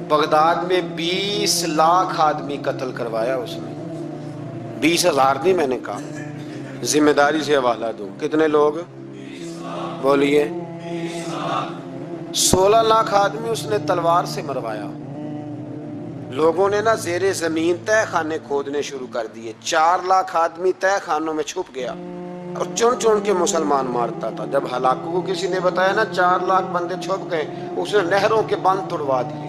Baghdad میں 20 لاکھ آدمی قتل کروایا اس نے. 20,000 نہیں میں نے کہا, ذمہ داری سے حوالہ دوں. کتنے لوگ بولیے؟ 16 لاکھ آدمی اس نے تلوار سے مروایا. لوگوں نے نا زیر زمین تہ خانے کھودنے شروع کر دیے. 4 لاکھ آدمی تہ خانوں میں چھپ گیا اور چن چن کے مسلمان مارتا تھا. جب ہلاکو کو کسی نے بتایا نا 4 لاکھ بندے چھپ گئے, اس نے نہروں کے بند توڑوا دیے,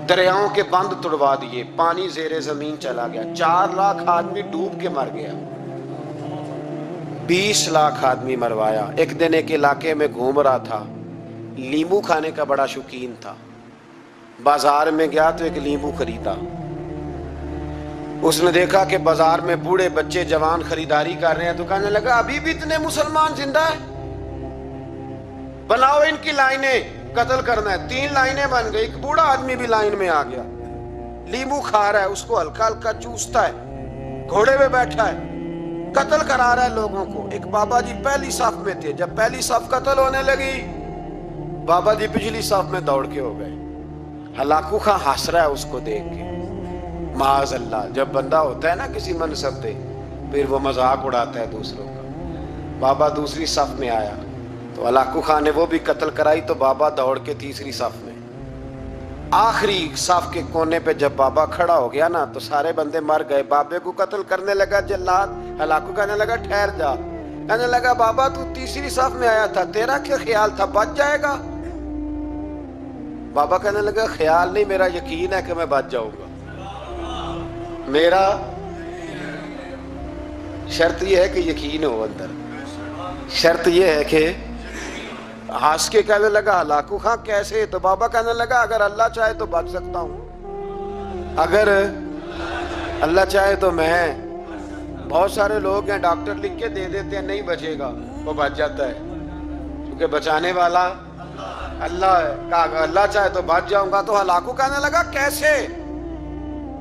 دریاؤں کے بند توڑوا دیے, پانی زیر زمین چلا گیا. 4 لاکھ آدمی ڈوب کے مر گیا. 20 لاکھ آدمی مروایا. ایک دن ایک علاقے میں گھوم رہا تھا, لیمو کھانے کا بڑا شوقین تھا. بازار میں گیا تو ایک لیمو خریدا. اس نے دیکھا کہ بازار میں بوڑھے بچے جوان خریداری کر رہے ہیں, تو کہنے لگا ابھی بھی اتنے مسلمان زندہ ہیں, بناؤ ان کی لائنیں, قتل کرنا ہے. 3 لائنیں بن گئی. ایک بوڑھا آدمی بھی لائن میں آ گیا, لیمو کھا رہا ہے, اس کو ہلکا ہلکا چوستا ہے, گھوڑے پہ بیٹھا ہے, قتل کرا رہا ہے لوگوں کو. ایک بابا جی پہلی صف میں تھے, جب پہلی صف قتل ہونے لگی, بابا جی پچھلی صف میں دوڑ کے ہو گئے. ہلاکو خان ہنس رہا ہے اس کو دیکھ کے. معاذ اللہ, جب بندہ ہوتا ہے نا کسی منصب پہ, پھر وہ مذاق اڑاتا ہے دوسروں کا. بابا دوسری صف میں آیا تو ہلاکو خان نے وہ بھی قتل کرائی, تو بابا دوڑ کے تیسری صف میں. آخری صف کے کونے پہ جب بابا کھڑا ہو گیا نا, تو سارے بندے مر گئے. بابے کو قتل کرنے لگا جلاد. ہلاکو کہنے لگا ٹھہر جا. کہنے لگا بابا تو تیسری صف میں آیا تھا, تیرا کیا خیال تھا بچ جائے گا؟ بابا کہنے لگا خیال نہیں, میرا یقین ہے کہ میں بچ جاؤں گا. میرا شرط یہ ہے کہ یقین ہو اندر, شرط یہ ہے کہ ہنس کے کہنے لگا ہلاکو خان کیسے؟ تو بابا کہنے لگا اگر اللہ چاہے تو بچ سکتا ہوں, اگر اللہ چاہے تو میں. بہت سارے لوگ ہیں ڈاکٹر لکھ کے دے دیتے ہیں نہیں بچے گا, وہ بچ جاتا ہے, کیونکہ بچانے والا اللہ ہے. کہا اگر اللہ چاہے تو بچ جاؤں گا. تو ہلاکو کہنے لگا کیسے؟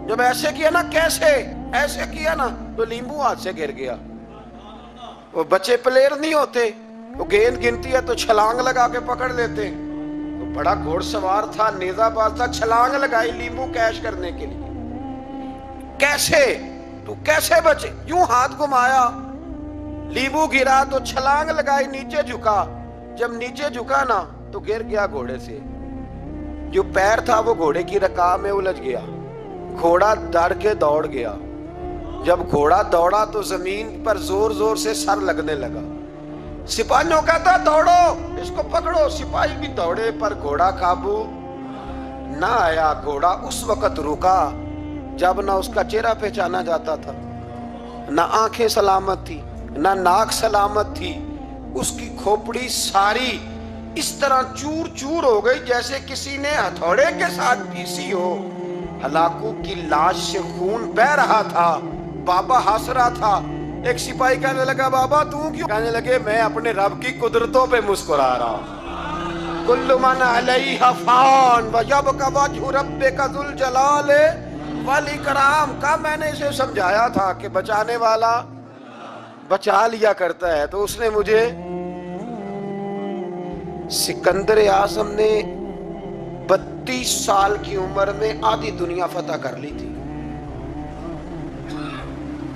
جب ایسے کیا نا, کیسے ایسے کیا نا, تو لیمبو ہاتھ سے گر گیا. وہ بچے پلیئر نہیں ہوتے, وہ گیند گنتی ہے تو چھلانگ لگا کے پکڑ لیتے. تو بڑا گھوڑ سوار تھا, نیزہ باز تھا, چھلانگ لگائی لیمبو کیش کرنے کے لیے. کیسے تو کیسے بچے؟ یوں ہاتھ گھمایا, لیمبو گرا تو چھلانگ لگائی, نیچے جھکا. جب نیچے جھکا نا تو گر گیا گھوڑے سے. جو پیر تھا وہ گھوڑے کی رکاب میں الجھ گیا. گھوڑا ڈر کے دوڑ گیا. جب گھوڑا دوڑا تو زمین پر زور زور سے سر لگنے لگا. سپاہیوں کہتا دوڑو اس کو پکڑو. سپاہی بھی دوڑے پر گھوڑا قابو نہ آیا. گھوڑا اس وقت رکا جب نہ اس کا چہرہ پہچانا جاتا تھا, نہ آنکھیں سلامت تھی, نہ ناک سلامت تھی. اس کی کھوپڑی ساری اس طرح چور چور ہو گئی جیسے کسی نے ہتھوڑے کے ساتھ پیسی ہو. ہلاکو کی لاش سے خون بہ رہا تھا. بابا ہنس رہا تھا. ایک سپاہی کہنے لگا بابا تو کیوں؟ کہنے لگے میں اپنے رب کی قدرتوں پہ مسکرا رہا ہوں. کل من علیہا فان ویبقی وجہ ربک ذو الجلال والاکرام. کا میں نے اسے سمجھایا تھا کہ بچانے والا بچا لیا کرتا ہے. تو اس نے مجھے, سکندر اعظم نے 32 سال کی عمر میں آدھی دنیا فتح کر لی تھی.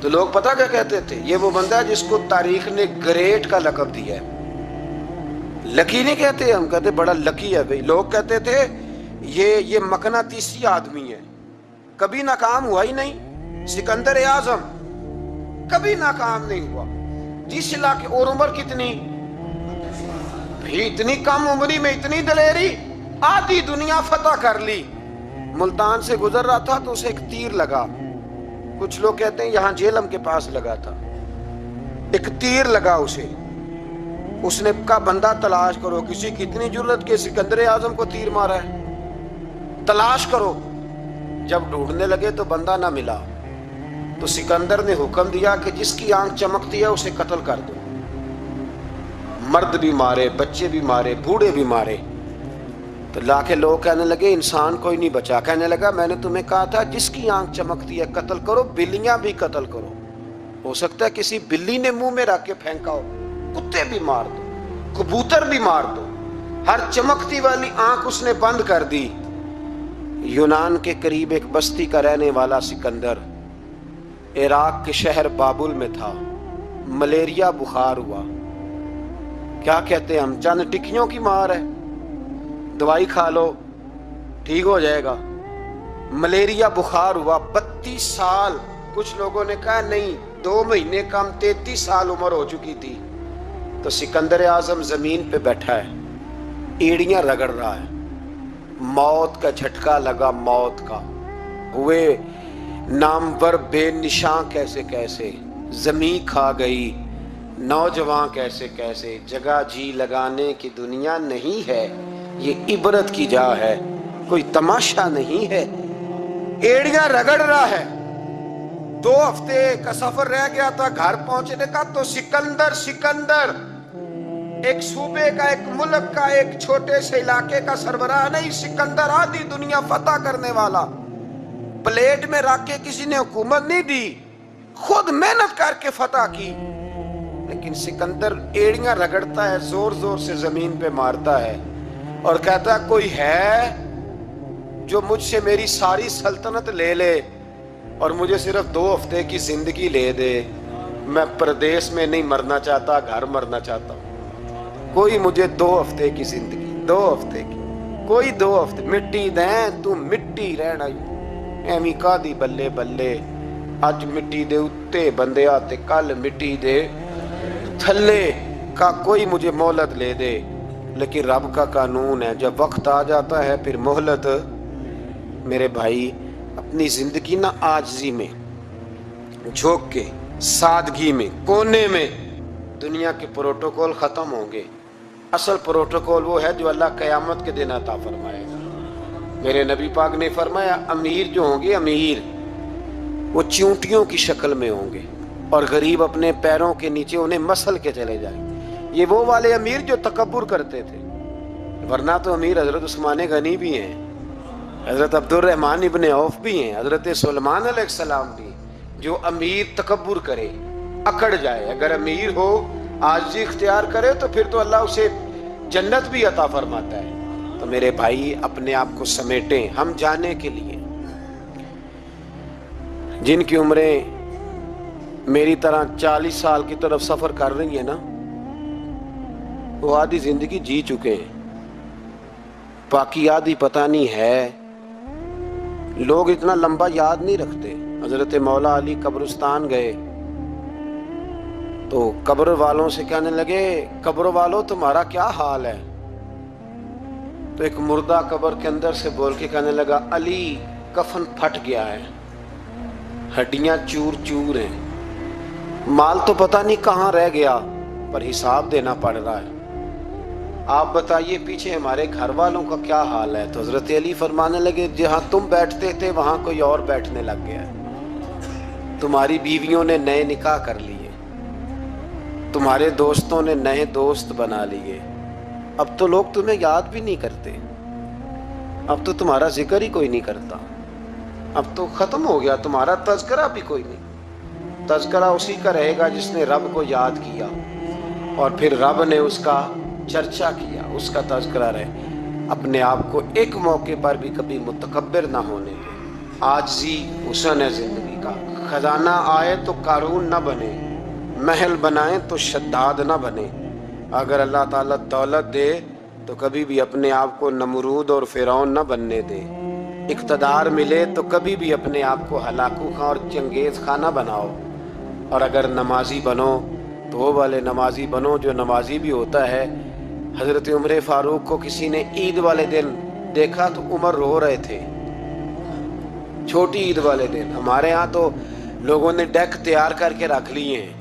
تو لوگ پتہ کیا کہتے تھے؟ یہ وہ بندہ ہے جس کو تاریخ نے گریٹ کا لقب دیا ہے. لکی نہیں کہتے, ہم کہتے بڑا لکی ہے بھئی. لوگ کہتے تھے یہ مقناطیسی آدمی ہے, کبھی ناکام ہوا ہی نہیں. سکندر اعظم کبھی ناکام نہیں ہوا. 30 لاکھ اور عمر کتنی بھی, اتنی کم عمری میں اتنی دلیری, آدھی دنیا فتح کر لی. ملتان سے گزر رہا تھا تو اسے ایک تیر لگا. کچھ لوگ کہتے ہیں یہاں جہلم کے پاس لگا تھا. ایک تیر لگا اسے. اس نے کہا بندہ تلاش کرو, کسی کی اتنی جرت کہ سکندر اعظم کو تیر مارا ہے, تلاش کرو. جب ڈھونڈنے لگے تو بندہ نہ ملا. تو سکندر نے حکم دیا کہ جس کی آنکھ چمکتی ہے اسے قتل کر دو. مرد بھی مارے, بچے بھی مارے, بوڑھے بھی مارے. تو لا کے لوگ کہنے لگے انسان کوئی نہیں بچا. کہنے لگا میں نے تمہیں کہا تھا جس کی آنکھ چمکتی ہے قتل کرو. بلیاں بھی قتل کرو. ہو سکتا ہے کسی بلی نے منہ میں رکھ کے پھینکا ہو. کتے بھی مار دو, کبوتر بھی مار دو. ہر چمکتی والی آنکھ اس نے بند کر دی. यूनान के करीब एक बस्ती का रहने वाला सिकंदर इराक के शहर बाबुल में था। मलेरिया बुखार हुआ। क्या कहते हैं हम, चंद टिक्कियों की मार है, दवाई खा लो ठीक हो जाएगा। मलेरिया बुखार हुआ, 32 साल, कुछ लोगों ने कहा नहीं 2 महीने कम, 33 साल उम्र हो चुकी थी। तो सिकंदर आजम जमीन पे बैठा है, एड़ियां रगड़ रहा है, मौत का झटका लगा, मौत का। हुए नामवर बेनिशां कैसे कैसे, जमीन खा गई नौजवान कैसे कैसे। जगह जी लगाने की दुनिया नहीं है, ये इबरत की जा है, कोई तमाशा नहीं है। एड़ियां रगड़ रहा है। 2 हफ्ते का सफर रह गया था घर पहुंचने का। तो सिकंदर एक सूबे का, एक मुल्क का, एक छोटे से इलाके का सरबराह नहीं। सिकंदर आधी दुनिया फतह करने वाला। प्लेट में रख के किसी ने हुकूमत नहीं दी, खुद मेहनत करके फतह की। लेकिन सिकंदर एड़ियां रगड़ता है, जोर जोर से जमीन पे मारता है और कहता है कोई है जो मुझसे मेरी सारी सल्तनत ले ले और मुझे सिर्फ 2 हफ्ते की जिंदगी ले दे। मैं प्रदेश में नहीं मरना चाहता, घर मरना चाहता हूँ। कोई मुझे 2 हफ्ते की जिंदगी, 2 हफ्ते की, कोई 2 हफ्ते मिट्टी दें, तू मिट्टी रहना एवं कादी बल्ले बल्ले। अज मिट्टी दे उत्ते बंदे आते, कल मिट्टी दे थल्ले का कोई मुझे मोहलत ले दे। लेकिन रब का कानून है, जब वक्त आ जाता है फिर मोहलत। मेरे भाई अपनी जिंदगी ना आजिज़ी में, झोंक के, सादगी में, कोने में। दुनिया के प्रोटोकॉल खत्म होंगे। असल प्रोटोकॉल वो है जो अल्लाह क़यामत के दिन अता फरमाएगा। मेरे नबी पाक ने फरमाया अमीर जो होंगे, अमीर वो चींटियों की शक्ल में होंगे और गरीब अपने पैरों के नीचे उन्हें मसल के चले जाएंगे। ये वो वाले अमीर जो तकब्बुर करते थे, वरना तो अमीर हजरत उस्मान गनी भी हैं, हजरत अब्दुर्रहमान इब्ने औफ भी हैं, हजरत सुलेमान अलैहिस्सलाम भी। जो अमीर तकब्बुर करे, अकड़ जाए, अगर अमीर हो आजिज़ी इख्तियार करे तो फिर तो अल्लाह उसे जन्नत भी अता फरमाता है। तो मेरे भाई अपने आप को समेटें हम जाने के लिए। जिनकी उम्रें मेरी तरह 40 साल की तरफ सफर कर रही है ना, वो आधी जिंदगी जी चुके हैं, बाकी आधी पता नहीं है। लोग इतना लंबा याद नहीं रखते। हजरत मौला अली कब्रिस्तान गए तो कब्र वालों से कहने लगे कब्र वालों तुम्हारा क्या हाल है। तो एक मुर्दा कब्र के अंदर से बोल के कहने लगा अली कफन फट गया है, हड्डियां चूर चूर हैं, माल तो पता नहीं कहाँ रह गया पर हिसाब देना पड़ रहा है। आप बताइए पीछे हमारे घर वालों का क्या हाल है। तो हजरत अली फरमाने लगे जहाँ तुम बैठते थे वहां कोई और बैठने लग गया है। तुम्हारी बीवियों ने नए निकाह कर लिए, तुम्हारे दोस्तों ने नए दोस्त बना लिए। अब तो लोग तुम्हें याद भी नहीं करते, अब तो तुम्हारा जिक्र ही कोई नहीं करता, अब तो खत्म हो गया तुम्हारा तज़किरा भी कोई नहीं। तज़किरा उसी का रहेगा जिसने रब को याद किया और फिर रब ने उसका चर्चा किया, उसका तज़किरा रहे। अपने आप को एक मौके पर भी कभी मुतकब्बिर ना होने दे। आजिज़ी हुस्न है जिंदगी का। खजाना आए तो कारून ना बने, महल बनाए तो शद्दाद ना बने। अगर अल्लाह ताला दौलत दे तो कभी भी अपने आप को नमरूद और फिरौन ना बनने दे। इक़्तिदार मिले तो कभी भी अपने आप को हलाकू खां और चंगेज़ खां ना बनाओ। और अगर नमाजी बनो तो वो वाले नमाजी बनो जो नमाजी भी होता है। हज़रत उमर फ़ारूक को किसी ने ईद वाले दिन देखा तो उमर रो रहे थे, छोटी ईद वाले दिन। हमारे यहाँ तो लोगों ने डेक तैयार करके रख लिए हैं,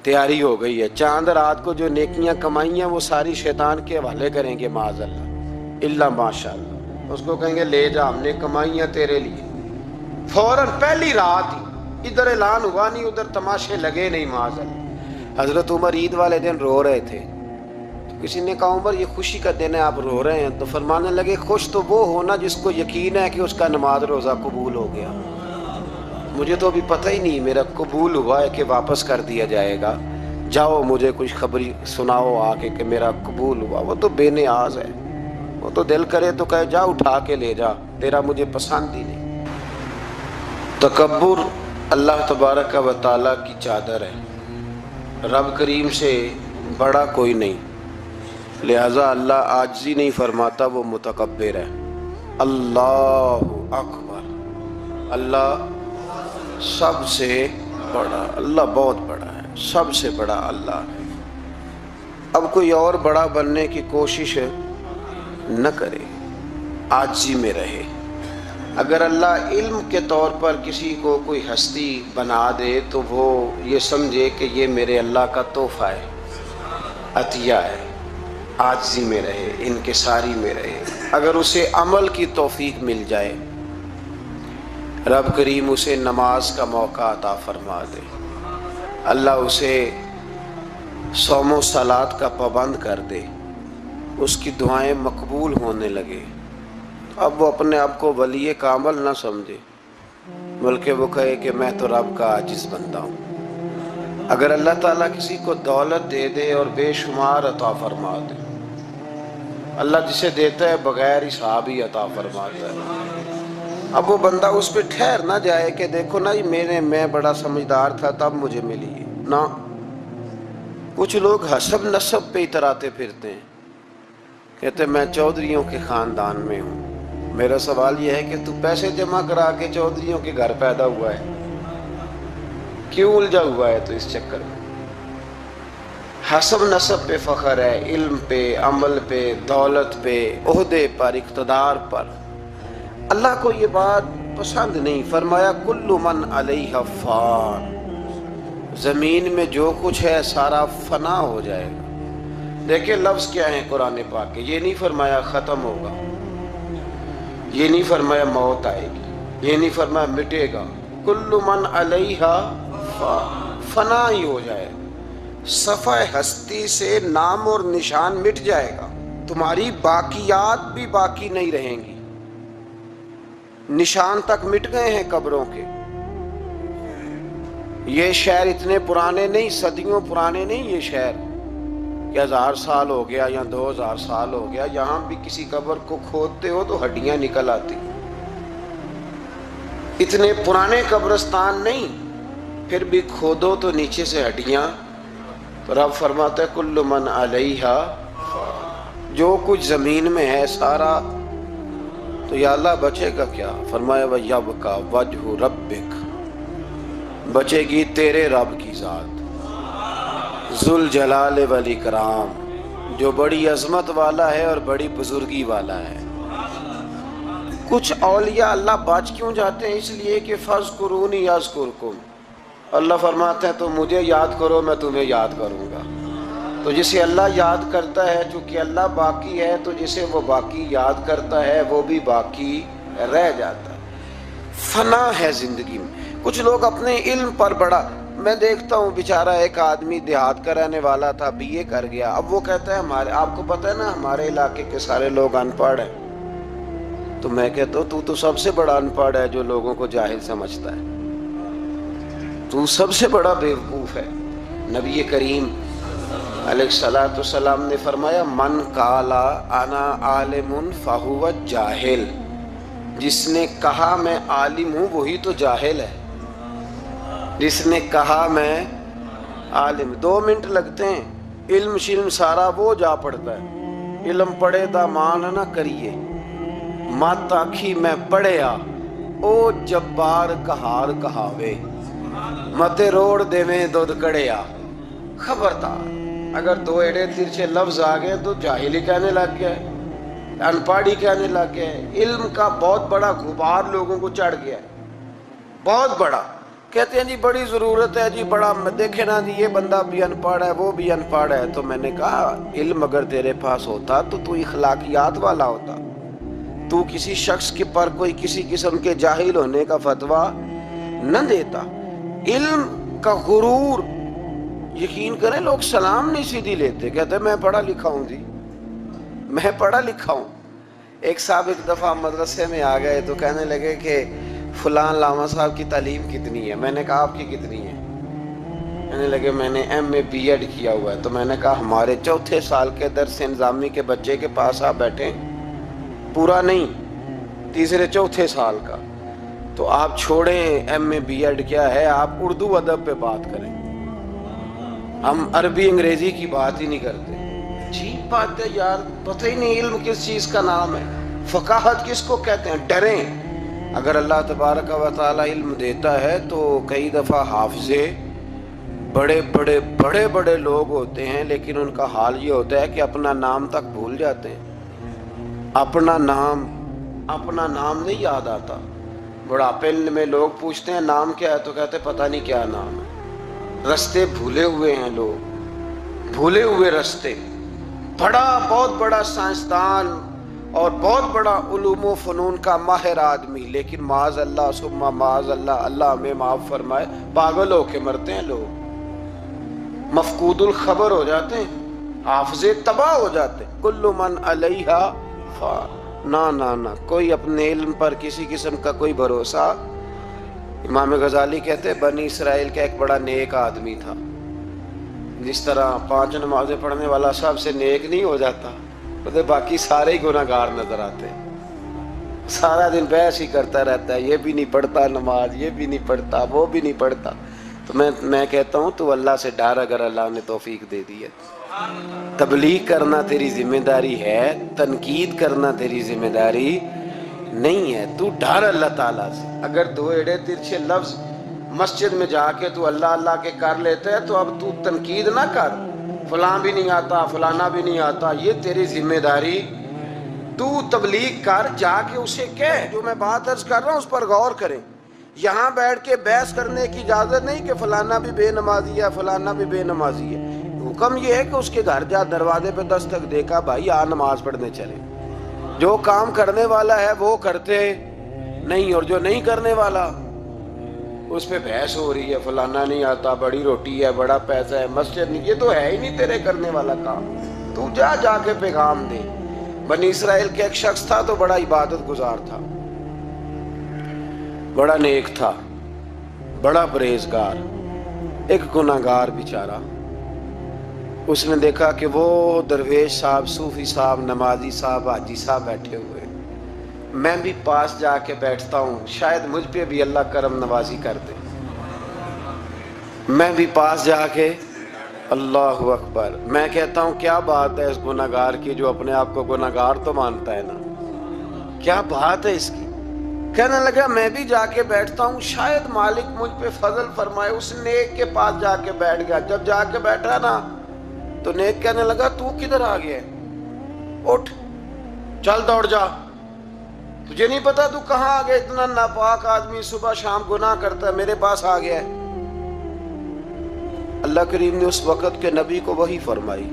तैयारी हो गई है। चांद रात को जो नेकियां कमाई हैं वो सारी शैतान के हवाले करेंगे माज़अल्लाह इल्ला माशाअल्लाह। उसको कहेंगे ले जा हमने कमाई हैं तेरे लिए। फौरन पहली रात ही, इधर ऐलान हुआ नहीं उधर तमाशे लगे नहीं माज़अल्लाह। हज़रत उमर ईद वाले दिन रो रहे थे। किसी ने कहा उमर ये खुशी का दिन है आप रो रहे हैं। तो फरमाने लगे खुश तो वो होना जिसको यकीन है कि उसका नमाज रोज़ा कबूल हो गया। मुझे तो अभी पता ही नहीं मेरा कबूल हुआ है कि वापस कर दिया जाएगा। जाओ मुझे कुछ खबरी सुनाओ आके कि मेरा कबूल हुआ। वो तो बेनियाज है, وہ تو دل کرے تو کہے جا اٹھا کے لے جا، تیرا مجھے پسند ہی نہیں۔ تکبر اللہ تبارک و تعالیٰ کی چادر ہے، رب کریم سے بڑا کوئی نہیں، لہٰذا اللہ عاجزی نہیں فرماتا، وہ متکبر ہے۔ اللہ اکبر، اللہ سب سے بڑا، اللہ بہت بڑا ہے، سب سے بڑا اللہ ہے۔ اب کوئی اور بڑا بننے کی کوشش نہ کرے، عاجزی میں رہے۔ اگر اللہ علم کے طور پر کسی کو کوئی ہستی بنا دے تو وہ یہ سمجھے کہ یہ میرے اللہ کا تحفہ ہے، عطیہ ہے، عاجزی میں رہے، انکساری میں رہے۔ اگر اسے عمل کی توفیق مل جائے، رب کریم اسے نماز کا موقع عطا فرما دے، اللہ اسے صوم و صلات کا پابند کر دے، اس کی دعائیں مقبول ہونے لگے، اب وہ اپنے آپ کو ولی کامل نہ سمجھے، بلکہ وہ کہے کہ میں تو رب کا عاجز بندہ ہوں۔ اگر اللہ تعالیٰ کسی کو دولت دے دے اور بے شمار عطا فرما دے، اللہ جسے دیتا ہے بغیر حساب ہی عطا فرماتا ہے، اب وہ بندہ اس پہ ٹھہر نہ جائے کہ دیکھو نا میں بڑا سمجھدار تھا تب مجھے ملی ہے، نہ۔ کچھ لوگ حسب نسب پہ اتراتے پھرتے ہیں، کہتے میں چودھریوں کے خاندان میں ہوں۔ میرا سوال یہ ہے کہ تو پیسے جمع کرا کے چودھریوں کے گھر پیدا ہوا ہے، کیوں الجھا ہوا ہے تو اس چکر میں؟ حسب نسب پہ فخر ہے، علم پہ، عمل پہ، دولت پہ، عہدے پر، اقتدار پر۔ اللہ کو یہ بات پسند نہیں، فرمایا کل من علیہ فان، زمین میں جو کچھ ہے سارا فنا ہو جائے گا۔ دیکھیں لفظ کیا ہے قرآن پاک کے، یہ نہیں فرمایا ختم ہوگا، یہ نہیں فرمایا موت آئے گی، یہ نہیں فرمایا مٹے گا، کل من علیہ فان، فنا ہی ہو جائے گا، صفحہ ہستی سے نام اور نشان مٹ جائے گا، تمہاری باقیات بھی باقی نہیں رہیں گی، نشان تک مٹ گئے ہیں قبروں کے۔ یہ شہر اتنے پرانے نہیں، صدیوں پرانے نہیں، یہ شہر کہ 1000 سال ہو گیا یا 2000 سال ہو گیا، یہاں بھی کسی قبر کو کھودتے ہو تو ہڈیاں نکل آتی، اتنے پرانے قبرستان نہیں، پھر بھی کھودو تو نیچے سے ہڈیاں۔ رب فرماتا ہے کل من علیہا، جو کچھ زمین میں ہے سارا، تو یا اللہ بچے گا کیا؟ فرمایا وَيَبْقَى وَجْهُ رَبِّكَ، بچے گی تیرے رب کی ذات، ذوالجلال والاکرام، جو بڑی عظمت والا ہے اور بڑی بزرگی والا ہے۔ کچھ اولیاء اللہ بچ کیوں جاتے ہیں؟ اس لیے کہ فَاذْكُرُونِي يَذْكُرْكُمْ، اللہ فرماتے ہیں تو مجھے یاد کرو میں تمہیں یاد کروں گا۔ تو جسے اللہ یاد کرتا ہے، چونکہ اللہ باقی ہے تو جسے وہ باقی یاد کرتا ہے وہ بھی باقی رہ جاتا ہے۔ فنا ہے زندگی میں۔ کچھ لوگ اپنے علم پر بڑا، میں دیکھتا ہوں بیچارہ ایک آدمی دیہات کا رہنے والا تھا، بی اے کر گیا، اب وہ کہتا ہے ہمارے، آپ کو پتہ ہے نا ہمارے علاقے کے سارے لوگ ان پڑھ ہیں، تو میں کہتا ہوں تو سب سے بڑا ان پڑھ ہے جو لوگوں کو جاہل سمجھتا ہے، تو سب سے بڑا بیوقوف ہے۔ نبی کریم علیہ السلام نے فرمایا من قالا انا عالم فہو جاہل، جس نے کہا میں عالم ہوں وہی تو جاہل ہے، جس نے کہا میں عالم۔ 2 منٹ لگتے ہیں، علم شلم سارا وہ جا پڑتا ہے، علم پڑھے دا مان نہ کریے، مات آکھی میں پڑھیا او جبار کہار کہاوے، متے روڑ دیویں دودھ کڑیا۔ خبردار، اگر 2 ایڑے ترچھے لفظ آ گئے تو جاہلی کہنے لگ گیا ہے، ان پڑھی کہنے لگ گیا ہے، علم کا بہت بڑا غبار لوگوں کو چڑھ گیا ہے، بہت بڑا۔ کہتے ہیں جی بڑی ضرورت ہے جی، بڑا دیکھے نا جی یہ بندہ بھی ان پڑھ ہے وہ بھی ان پڑھ ہے، تو میں نے کہا علم اگر تیرے پاس ہوتا تو اخلاقیات والا ہوتا، تو کسی شخص کے پر کوئی کسی قسم کے جاہل ہونے کا فتویٰ نہ دیتا۔ علم کا غرور، یقین کریں لوگ سلام نہیں سیدھی لیتے، کہتے میں پڑھا لکھا ہوں جی، میں پڑھا لکھا ہوں۔ ایک صاحب ایک دفعہ مدرسے میں آ گئے تو کہنے لگے کہ فلاں علامہ صاحب کی تعلیم کتنی ہے؟ میں نے کہا آپ کی کتنی ہے؟ کہنے لگے میں نے MA BEd کیا ہوا ہے۔ تو میں نے کہا ہمارے 4تھے سال کے درس انظامی کے بچے کے پاس آپ بیٹھیں، पूरा नहीं, तीसरे चौथे साल का। तो आप छोड़ें MA B.Ed क्या है, आप उर्दू अदब पे बात करें। हम अरबी अंग्रेजी की बात ही नहीं करते। अजीब बात है यार, पता ही नहीं इल्म किस चीज का नाम है, फकाहत किसको कहते हैं। डरें, अगर अल्लाह तबारक व तआला इल्म देता है तो कई दफ़ा हाफिज़े बड़े बड़े लोग होते हैं, लेकिन उनका हाल ये होता है कि अपना नाम तक भूल जाते हैं। अपना नाम नहीं याद आता। बुढ़ापे में लोग पूछते हैं नाम क्या है, तो कहते पता नहीं क्या नाम है। रास्ते भूले हुए हैं लोग, भूले हुए रास्ते। बहुत बड़ा साइंसदान और बहुत बड़ा उलूम फ़नून का माहिर आदमी, लेकिन माज़ अल्लाह सुम्मा माज़ अल्लाह, अल्लाह हमें माफ़ फरमाए, पागल होके मरते हैं लोग, मफकूदुल खबर हो जाते हैं, हाफ़िज़े तबाह हो जाते हैं। कुल्लु मन अलैहा फ़ान। ना, कोई अपने इल्म पर किसी किस्म का कोई भरोसा। इमाम गज़ाली कहते हैं बनी इसराइल का एक बड़ा नेक आदमी था। जिस तरह 5 नमाज़ें पढ़ने वाला सबसे नेक नहीं हो जाता, तो बाकी सारे ही गुनाहगार नजर आते हैं। सारा दिन बहस ही करता रहता है, ये भी नहीं पढ़ता नमाज, ये भी नहीं पढ़ता, वो भी नहीं पढ़ता। तो मैं कहता हूँ तू अल्लाह से डर, अगर अल्लाह ने तौफीक दे दी है। तबलीग करना तेरी जिम्मेदारी है, तनकीद करना तेरी जिम्मेदारी नहीं है। तू डर अल्लाह ताला से। अगर 2 एड़े तिरछे लफ्ज मस्जिद में जाके तू अल्लाह अल्लाह के कर लेते है, तो अब तू तनकीद ना कर, फलां भी नहीं आता, फलाना भी नहीं आता, ये तेरी जिम्मेदारी। तू तबलीग कर, जाके उसे कह। जो मैं बात अर्ज कर रहा हूँ उस पर गौर करें। यहाँ बैठ के बहस करने की इजाजत नहीं कि फलाना भी बेनमाजी है, फलाना भी बेनमाजी है। हुक्म ये है कि उसके घर जा, दरवाजे पे दस्तक देखा, भाई आ नमाज पढ़ने चले। जो काम करने वाला है वो करते नहीं, और जो नहीं करने वाला उस पे बहस हो रही है, फलाना नहीं आता, बड़ी रोटी है, बड़ा पैसा है, मस्जिद नहीं, ये तो है ही नहीं तेरे करने वाला काम। तू जाके पैगाम दे। बनी इसराइल के एक शख्स था, तो बड़ा इबादत गुजार था, बड़ा नेक था, बड़ा परहेजगार। एक गुनाहगार बेचारा, उसने देखा कि वो दरवेश साहब, सूफी साहब, नमाजी साहब, हाजी साहब बैठे हुए, मैं भी पास जाके बैठता हूँ, शायद मुझ पे भी अल्लाह करम नवाजी कर दे। मैं भी पास जाके, अल्लाह अकबर, मैं कहता हूँ क्या बात है इस गुनाहगार की, जो अपने आप को गुनाहगार तो मानता है ना, क्या बात है इसकी। कहने लगा मैं भी जाके बैठता हूँ, शायद मालिक मुझ पे फजल फरमाए। उस नेक के पास जाके बैठ गया। जब जाके बैठा ना, तो नेक कहने लगा तू किधर आ गया, उठ चल दौड़ जा, तुझे नहीं पता तू कहाँ आ गया, इतना नापाक आदमी सुबह शाम गुनाह करता है, मेरे पास आ गया है। अल्लाह करीम ने उस वक़्त के नबी को वही फरमाई,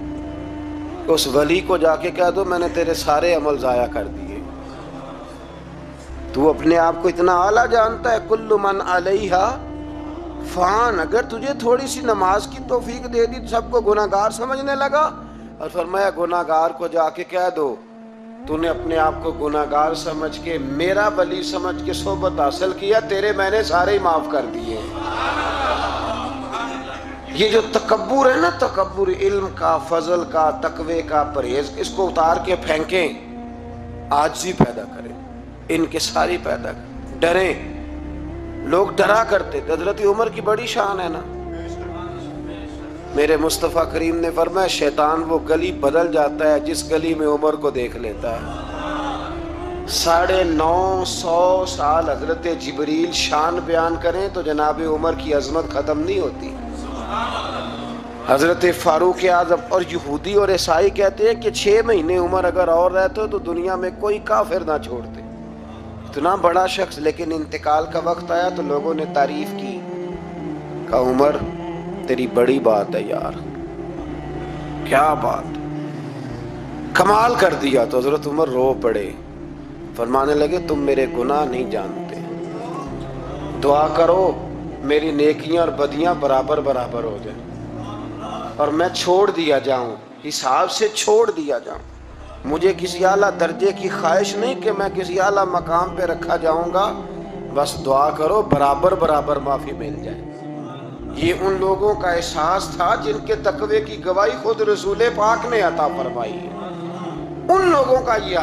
उस वली को जाके कह दो मैंने तेरे सारे अमल ज़ाया कर दिए। तू अपने आप को इतना आला जानता है। कुल्लु मन अलैहा फ़ान। अगर तुझे थोड़ी सी नमाज की तौफीक दे दी, सबको गुनाहगार समझने लगा। और फरमाया गुनाहगार को जाके कह दो तूने अपने आप को गुनाहगार समझ के मेरा वली समझ के सोबत हासिल किया, तेरे मैंने सारे ही माफ कर दिए। ये जो तकब्बुर है ना, तकब्बुर इल्म का, फजल का, तकवे का, परहेज, इसको उतार के फेंकें, आजिज़ी पैदा करें, इनकिसारी पैदा करें, डरें। लोग डरा करते, हज़रत उमर की बड़ी शान है ना। मेरे मुस्तफ़ा करीम ने फरमाया शैतान वो गली बदल जाता है जिस गली में उमर को देख लेता है। 950 साल हजरत जिब्रील शान बयान करें तो जनाब उमर की अजमत ख़त्म नहीं होती। हजरत फारूक आज़म और यहूदी और ईसाई कहते हैं कि 6 महीने उमर अगर और रहते तो दुनिया में कोई काफिर ना छोड़ते। इतना बड़ा शख्स, लेकिन इंतकाल का वक्त आया तो लोगों ने तारीफ की, कहा उमर तेरी बड़ी बात है यार, क्या बात, कमाल कर दिया। तो हजरत उमर रो पड़े, फरमाने लगे तुम मेरे गुनाह नहीं जानते, दुआ करो मेरी नेकियां और बदियां बराबर बराबर हो जाए और मैं छोड़ दिया जाऊं, हिसाब से छोड़ दिया जाऊं। मुझे किसी आला दर्जे की ख्वाहिश नहीं कि मैं किसी आला मकाम पे रखा जाऊंगा, बस दुआ करो बराबर बराबर माफ़ी मिल जाए। ये उन लोगों का एहसास था जिनके तकवे की गवाही खुद रसूल पाक ने अता फरमाई है। उन लोगों का ये